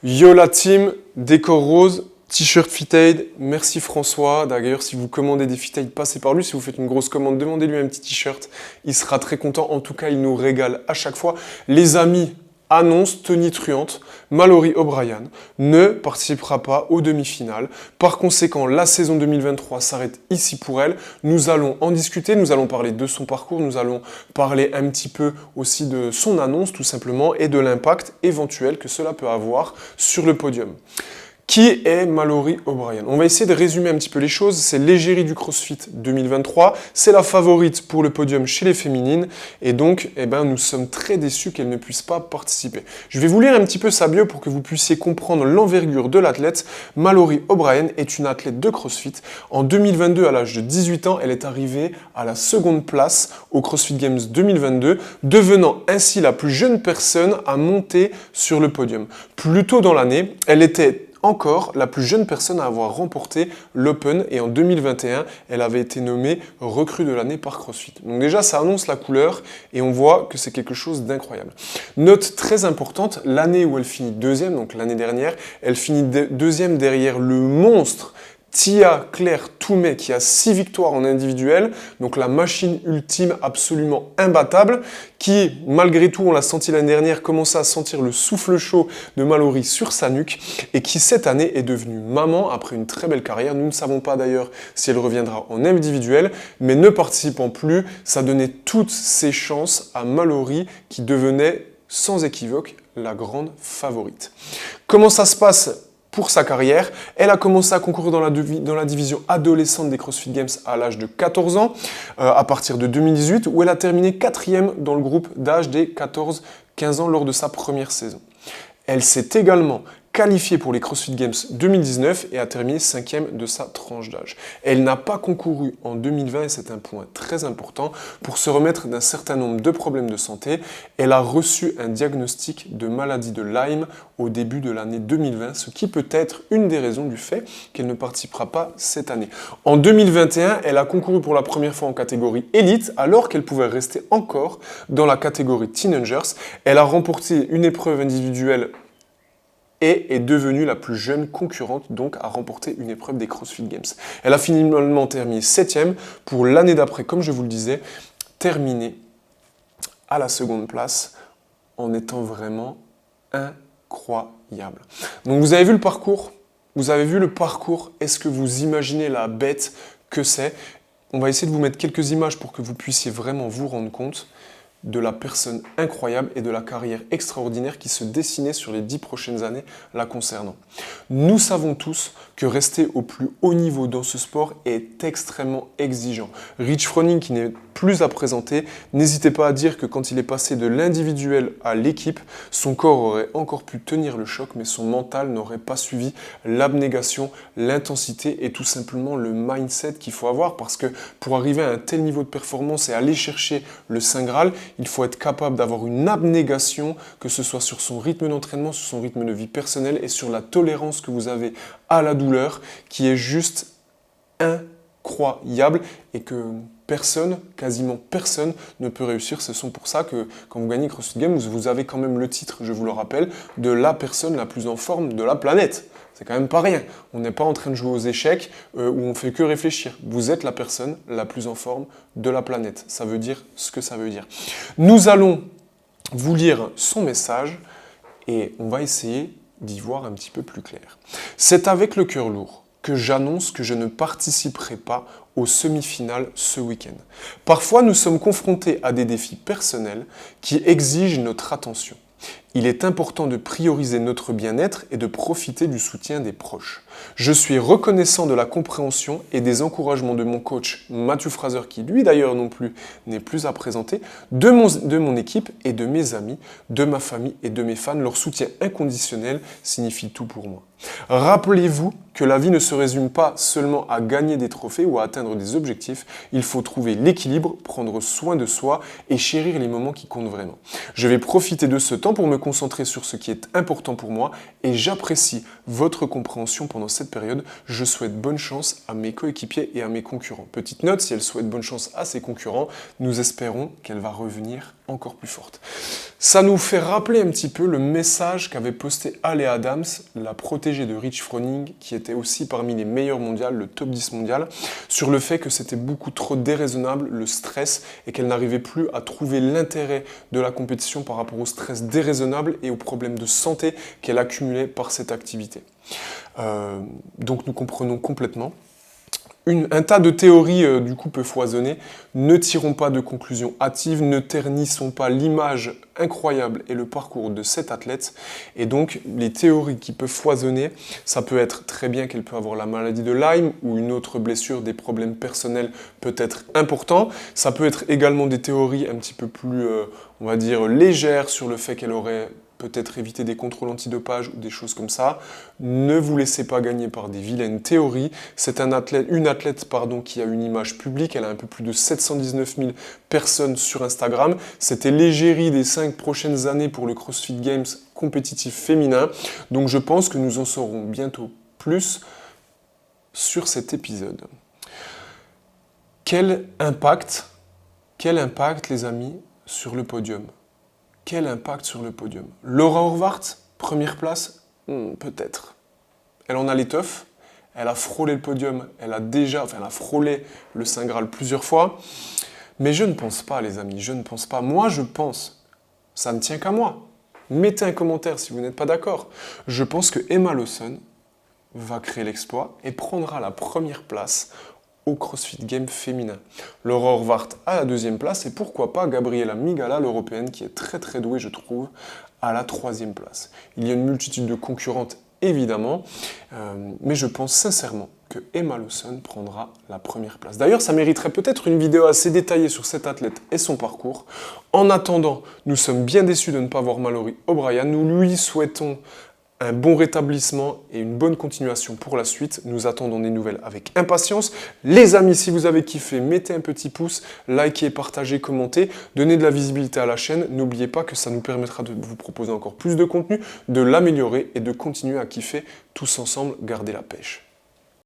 Yo la team, décor rose, t-shirt Fitaid, merci François. D'ailleurs, si vous commandez des Fitaid, passez par lui. Si vous faites une grosse commande, demandez-lui un petit t-shirt. Il sera très content. En tout cas, il nous régale à chaque fois. Les amis annoncent tonitruante, Mallory O'Brien ne participera pas aux demi-finales. Par conséquent, la saison 2023 s'arrête ici pour elle. Nous allons en discuter, nous allons parler de son parcours, nous allons parler un petit peu aussi de son annonce tout simplement et de l'impact éventuel que cela peut avoir sur le podium. Qui est Mallory O'Brien? On va essayer de résumer un petit peu les choses. C'est l'égérie du CrossFit 2023. C'est la favorite pour le podium chez les féminines. Et donc, nous sommes très déçus qu'elle ne puisse pas participer. Je vais vous lire un petit peu sa bio pour que vous puissiez comprendre l'envergure de l'athlète. Mallory O'Brien est une athlète de CrossFit. En 2022, à l'âge de 18 ans, elle est arrivée à la seconde place au CrossFit Games 2022, devenant ainsi la plus jeune personne à monter sur le podium. Plus tôt dans l'année, elle était encore la plus jeune personne à avoir remporté l'Open et en 2021, elle avait été nommée recrue de l'année par CrossFit. Donc déjà, ça annonce la couleur et on voit que c'est quelque chose d'incroyable. Note très importante, l'année où elle finit deuxième, donc l'année dernière, elle finit deuxième derrière le monstre Tia Claire Toumé qui a 6 victoires en individuel, donc la machine ultime absolument imbattable, qui malgré tout, on l'a senti l'année dernière, commençait à sentir le souffle chaud de Mallory sur sa nuque et qui cette année est devenue maman après une très belle carrière. Nous ne savons pas d'ailleurs si elle reviendra en individuel, mais ne participant plus, ça donnait toutes ses chances à Mallory qui devenait sans équivoque la grande favorite. Comment ça se passe pour sa carrière? Elle a commencé à concourir dans la division adolescente des CrossFit Games à l'âge de 14 ans, à partir de 2018, où elle a terminé 4e dans le groupe d'âge des 14-15 ans lors de sa première saison. Elle s'est également qualifiée pour les CrossFit Games 2019 et a terminé 5e de sa tranche d'âge. Elle n'a pas concouru en 2020 et c'est un point très important pour se remettre d'un certain nombre de problèmes de santé. Elle a reçu un diagnostic de maladie de Lyme au début de l'année 2020, ce qui peut être une des raisons du fait qu'elle ne participera pas cette année. En 2021, elle a concouru pour la première fois en catégorie élite alors qu'elle pouvait rester encore dans la catégorie Teenagers. Elle a remporté une épreuve individuelle et est devenue la plus jeune concurrente, donc à remporter une épreuve des CrossFit Games. Elle a finalement terminé 7e pour l'année d'après, comme je vous le disais, terminer à la seconde place en étant vraiment incroyable. Donc vous avez vu le parcours? Vous avez vu le parcours? Est-ce que vous imaginez la bête que c'est? On va essayer de vous mettre quelques images pour que vous puissiez vraiment vous rendre compte de la personne incroyable et de la carrière extraordinaire qui se dessinait sur les 10 prochaines années la concernant. Nous savons tous que rester au plus haut niveau dans ce sport est extrêmement exigeant. Rich Froning, qui n'est plus à présenter, n'hésitez pas à dire que quand il est passé de l'individuel à l'équipe, son corps aurait encore pu tenir le choc, mais son mental n'aurait pas suivi l'abnégation, l'intensité et tout simplement le mindset qu'il faut avoir, parce que pour arriver à un tel niveau de performance et aller chercher le Saint Graal, il faut être capable d'avoir une abnégation, que ce soit sur son rythme d'entraînement, sur son rythme de vie personnelle et sur la tolérance que vous avez à la douleur, qui est juste incroyable et que personne, quasiment personne, ne peut réussir. Ce sont pour ça que quand vous gagnez CrossFit Games, vous avez quand même le titre, je vous le rappelle, de la personne la plus en forme de la planète. C'est quand même pas rien. On n'est pas en train de jouer aux échecs où on fait que réfléchir. Vous êtes la personne la plus en forme de la planète. Ça veut dire ce que ça veut dire. Nous allons vous lire son message et on va essayer d'y voir un petit peu plus clair. C'est avec le cœur lourd que j'annonce que je ne participerai pas aux semi-finales ce week-end. Parfois, nous sommes confrontés à des défis personnels qui exigent notre attention. Il est important de prioriser notre bien-être et de profiter du soutien des proches. Je suis reconnaissant de la compréhension et des encouragements de mon coach Matthew Fraser, qui lui d'ailleurs non plus n'est plus à présenter, de mon équipe et de mes amis, de ma famille et de mes fans. Leur soutien inconditionnel signifie tout pour moi. Rappelez-vous que la vie ne se résume pas seulement à gagner des trophées ou à atteindre des objectifs. Il faut trouver l'équilibre, prendre soin de soi et chérir les moments qui comptent vraiment. Je vais profiter de ce temps pour me concentrer sur ce qui est important pour moi et j'apprécie votre compréhension pendant cette période. Je souhaite bonne chance à mes coéquipiers et à mes concurrents. Petite note, si elle souhaite bonne chance à ses concurrents, nous espérons qu'elle va revenir encore plus forte. Ça nous fait rappeler un petit peu le message qu'avait posté Ale Adams, la protégée de Rich Froning, qui était aussi parmi les meilleurs mondiales, le top 10 mondial, sur le fait que c'était beaucoup trop déraisonnable, le stress, et qu'elle n'arrivait plus à trouver l'intérêt de la compétition par rapport au stress déraisonnable et aux problèmes de santé qu'elle accumulait par cette activité. Donc nous comprenons complètement. Un tas de théories du coup peut foisonner. Ne tirons pas de conclusions hâtives, ne ternissons pas l'image incroyable et le parcours de cet athlète. Et donc les théories qui peuvent foisonner, ça peut être très bien qu'elle peut avoir la maladie de Lyme ou une autre blessure, des problèmes personnels peut-être importants. Ça peut être également des théories un petit peu plus, on va dire, légères sur le fait qu'elle aurait peut-être éviter des contrôles antidopage ou des choses comme ça. Ne vous laissez pas gagner par des vilaines théories. C'est une athlète qui a une image publique. Elle a un peu plus de 719 000 personnes sur Instagram. C'était l'égérie des 5 prochaines années pour le CrossFit Games compétitif féminin. Donc je pense que nous en saurons bientôt plus sur cet épisode. Quel impact, les amis, sur le podium? Quel impact sur le podium? Laura Horvath, première place? Peut-être. Elle en a l'étoffe, elle a frôlé le podium, elle a frôlé le Saint Graal plusieurs fois. Mais je ne pense pas, les amis, je ne pense pas. Moi, je pense, ça ne tient qu'à moi. Mettez un commentaire si vous n'êtes pas d'accord. Je pense que Emma Lawson va créer l'exploit et prendra la première place au CrossFit Games féminin. Laura Horvath à la 2e place et pourquoi pas Gabriela Migala, l'européenne, qui est très très douée, je trouve, à la 3e place. Il y a une multitude de concurrentes, évidemment, mais je pense sincèrement que Emma Lawson prendra la première place. D'ailleurs, ça mériterait peut-être une vidéo assez détaillée sur cette athlète et son parcours. En attendant, nous sommes bien déçus de ne pas voir Mallory O'Brien. Nous lui souhaitons un bon rétablissement et une bonne continuation pour la suite. Nous attendons des nouvelles avec impatience. Les amis, si vous avez kiffé, mettez un petit pouce, likez, partagez, commentez, donnez de la visibilité à la chaîne. N'oubliez pas que ça nous permettra de vous proposer encore plus de contenu, de l'améliorer et de continuer à kiffer tous ensemble, garder la pêche.